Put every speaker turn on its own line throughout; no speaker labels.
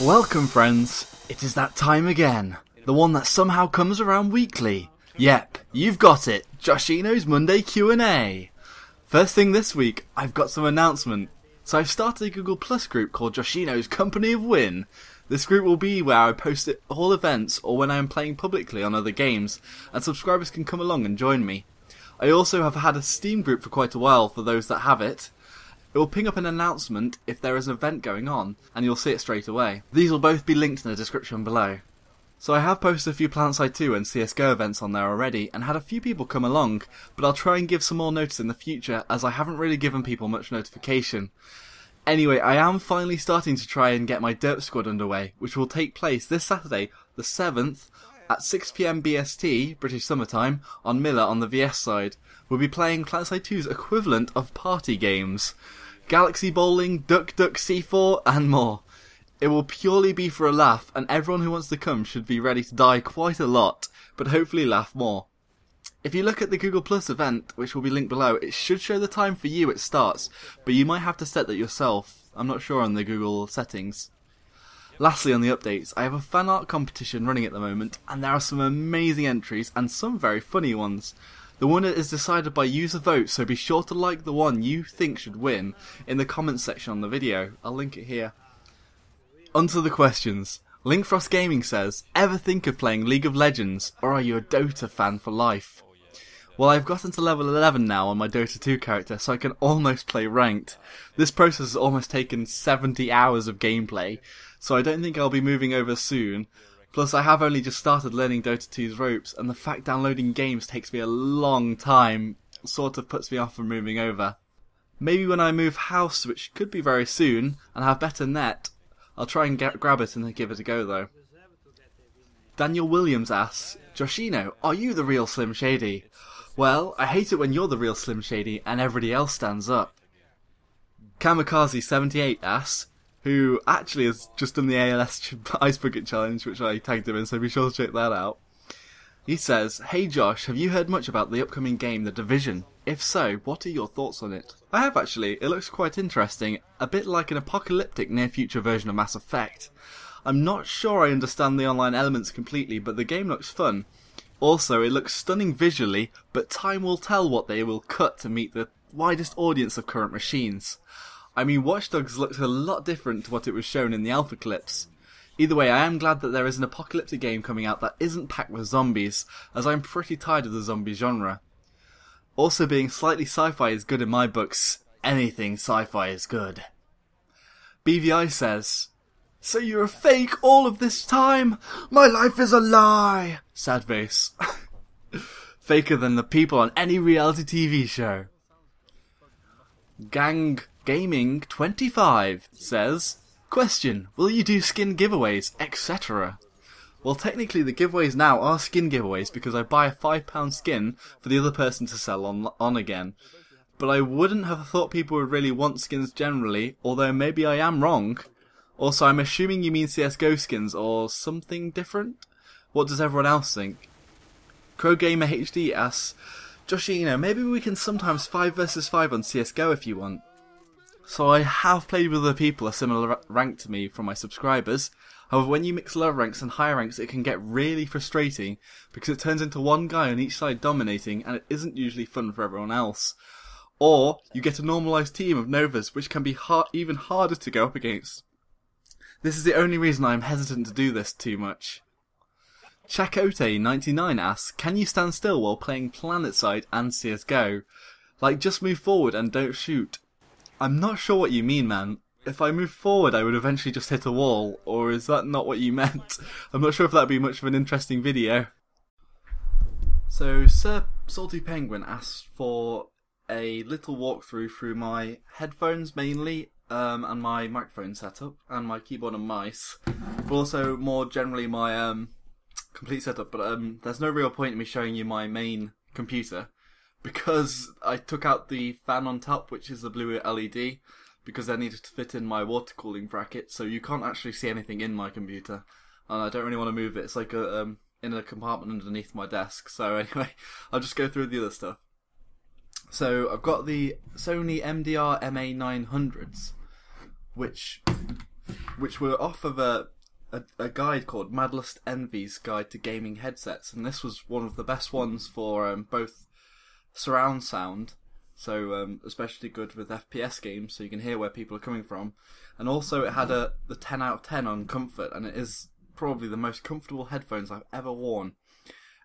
Welcome friends, it is that time again, the one that somehow comes around weekly. Yep, you've got it, Joshino's Monday Q&A. First thing this week, I've got some announcement. So I've started a Google Plus group called Joshino's Company of Win. This group will be where I post all events or when I am playing publicly on other games, and subscribers can come along and join me. I also have had a Steam group for quite a while for those that have it. It will ping up an announcement if there is an event going on, and you'll see it straight away. These will both be linked in the description below. So I have posted a few Planetside 2 and CSGO events on there already, and had a few people come along, but I'll try and give some more notice in the future, as I haven't really given people much notification. Anyway, I am finally starting to try and get my Derp Squad underway, which will take place this Saturday, the 7th, at 6 PM BST, British Summer Time, on Miller on the VS side. We'll be playing Planetside 2's equivalent of party games. Galaxy Bowling, Duck Duck C4, and more. It will purely be for a laugh, and everyone who wants to come should be ready to die quite a lot, but hopefully laugh more. If you look at the Google Plus event, which will be linked below, it should show the time for you it starts, but you might have to set that yourself. I'm not sure on the Google settings. Lastly on the updates, I have a fan art competition running at the moment, and there are some amazing entries, and some very funny ones. The winner is decided by user vote, so be sure to like the one you think should win in the comments section on the video. I'll link it here. Onto the questions. Linkfrost Gaming says, ever think of playing League of Legends, or are you a Dota fan for life? Well, I've gotten to level 11 now on my Dota 2 character, so I can almost play ranked. This process has almost taken 70 hours of gameplay, so I don't think I'll be moving over soon. Plus, I have only just started learning Dota 2's ropes, and the fact downloading games takes me a long time sort of puts me off from moving over. Maybe when I move house, which could be very soon, and have better net, I'll try and grab it and give it a go though. Daniel Williams asks, Joshino, are you the real Slim Shady? Well, I hate it when you're the real Slim Shady and everybody else stands up. Kamikaze78 asks, who actually has just done the ALS Ice Bucket Challenge, which I tagged him in, so be sure to check that out. He says, hey Josh, have you heard much about the upcoming game, The Division? If so, what are your thoughts on it? I have actually. It looks quite interesting, a bit like an apocalyptic near-future version of Mass Effect. I'm not sure I understand the online elements completely, but the game looks fun. Also, it looks stunning visually, but time will tell what they will cut to meet the widest audience of current machines. I mean, Watch Dogs looks a lot different to what it was shown in the alpha clips. Either way, I am glad that there is an apocalyptic game coming out that isn't packed with zombies, as I'm pretty tired of the zombie genre. Also, being slightly sci-fi is good in my books. Anything sci-fi is good. BVI says, so you're a fake all of this time? My life is a lie! Sad face. Faker than the people on any reality TV show. Gang Gaming 25 says, question, will you do skin giveaways, etc.? Well, technically the giveaways now are skin giveaways because I buy a £5 skin for the other person to sell on again. But I wouldn't have thought people would really want skins generally, although maybe I am wrong. Also, I'm assuming you mean CSGO skins or something different? What does everyone else think? CrowGamer HD asks, Joshino, maybe we can sometimes 5 versus 5 on CSGO if you want. So I have played with other people a similar rank to me from my subscribers. However, when you mix lower ranks and higher ranks, it can get really frustrating because it turns into one guy on each side dominating, and it isn't usually fun for everyone else. Or you get a normalised team of Novas, which can be even harder to go up against. This is the only reason I am hesitant to do this too much. Chakote99 asks, can you stand still while playing Planetside and CSGO? Like, just move forward and don't shoot. I'm not sure what you mean, man. If I move forward, I would eventually just hit a wall, or is that not what you meant? I'm not sure if that'd be much of an interesting video. So, Sir Salty Penguin asks for a little walkthrough through my headphones mainly, and my microphone setup, and my keyboard and mice, but also more generally my complete setup. But there's no real point in me showing you my main computer, because I took out the fan on top, which is the blue LED, because I needed to fit in my water cooling bracket, so you can't actually see anything in my computer, and I don't really want to move it. It's like in a compartment underneath my desk. So anyway, I'll just go through the other stuff. So I've got the Sony MDR MA900s, which which were off of a guide called Madlist Envy's Guide to Gaming Headsets, and this was one of the best ones for both surround sound, so especially good with FPS games, so you can hear where people are coming from, and also it had the 10 out of 10 on comfort, and it is probably the most comfortable headphones I've ever worn.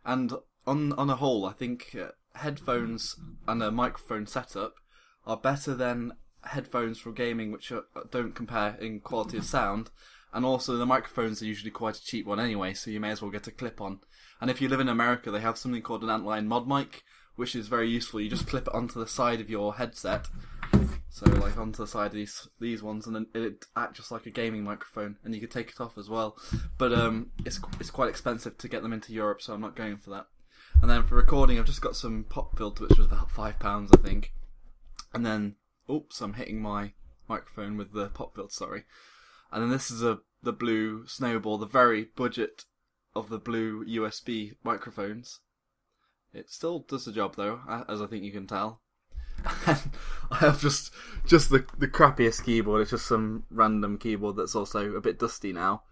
And on a whole, I think headphones and a microphone setup are better than headphones for gaming, which don't compare in quality of sound. And also the microphones are usually quite a cheap one anyway, so you may as well get a clip-on. And if you live in America, they have something called an Antline mod mic, which is very useful. You just clip it onto the side of your headset, so like onto the side of these ones, and then it acts just like a gaming microphone, and you could take it off as well. But it's quite expensive to get them into Europe, so I'm not going for that. And then for recording, I've just got some pop filter, which was about £5, I think. And then, oops, I'm hitting my microphone with the pop filter, sorry. And then this is the blue Snowball, the very budget of the blue USB microphones. It still does the job though, as I think you can tell. And I have just the crappiest keyboard. It's just some random keyboard that's also a bit dusty now.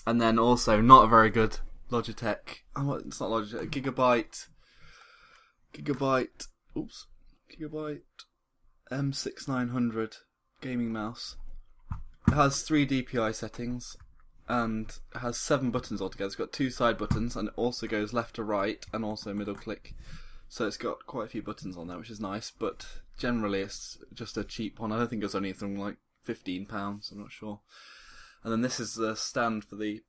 And then also not a very good Logitech. Oh, it's not Logitech. Gigabyte M6900 gaming mouse. It has 3 DPI settings and it has 7 buttons altogether. It's got 2 side buttons and it also goes left to right and also middle click. So it's got quite a few buttons on there, which is nice, but generally it's just a cheap one. I don't think it was only something like £15, I'm not sure. And then this is the stand for the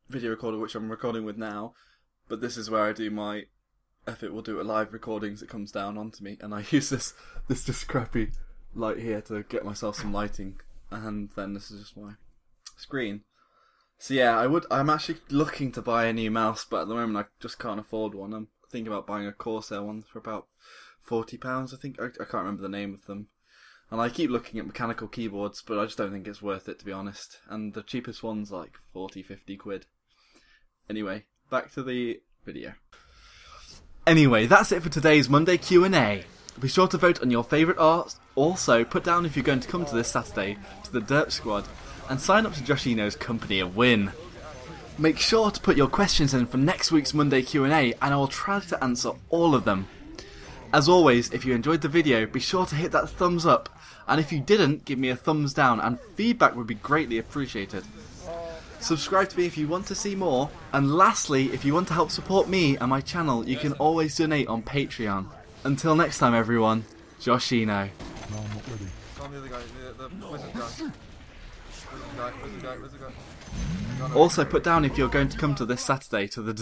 video recorder, which I'm recording with now, but this is where I do my Ep8 will do it live recordings. It comes down onto me, and I use this just crappy light here to get myself some lighting, and then this is just my screen. So yeah, I'm actually looking to buy a new mouse, but at the moment I just can't afford one. I'm thinking about buying a Corsair one for about £40, I think. I can't remember the name of them. And I keep looking at mechanical keyboards, but I just don't think it's worth it, to be honest. And the cheapest one's like 40-50 quid. Anyway, back to the video. Anyway, that's it for today's Monday Q&A. Be sure to vote on your favourite art. Also, put down if you're going to come to this Saturday to the Derp Squad and sign up to Joshino's Company of Win. Make sure to put your questions in for next week's Monday Q&A and I will try to answer all of them. As always, if you enjoyed the video, be sure to hit that thumbs up, and if you didn't, give me a thumbs down, and feedback would be greatly appreciated. Subscribe to me if you want to see more, and lastly, if you want to help support me and my channel, you can always donate on Patreon. Until next time everyone, Joshino.
No, I'm not ready. Find the other guy, the wizard guy.
Also put down if you're going to come to this Saturday to the